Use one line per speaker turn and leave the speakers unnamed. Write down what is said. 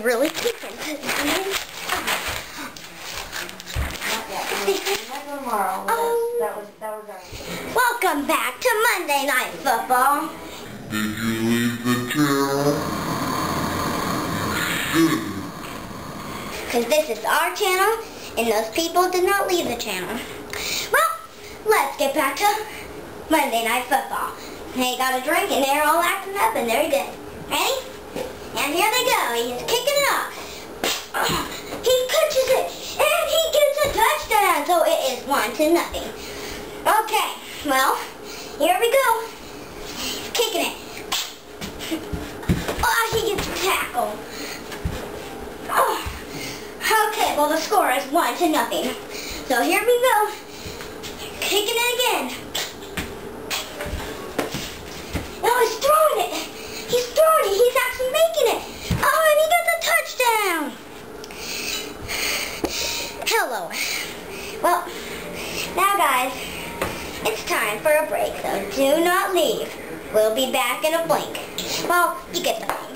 really keeping? Welcome back to Monday Night Football.
Did you leave the channel?
Because this is our channel, and those people did not leave the channel. Well, let's get back to Monday Night Football. They got a drink, and they're all acting up, and they're good. Ready? And here they go. He's kicking it up. He catches it, and he gets a touchdown. So it is 1-0. Okay, well, here we go. He's kicking it. Oh, he gets tackled. Oh. Okay, well, the score is 1-0. So here we go. Kicking it again. No, he's throwing it. He's throwing it. He's actually making it. Oh, and he gets a touchdown. Hello. Well, now guys, it's time for a break, so do not leave. We'll be back in a blink. Well, you get the point.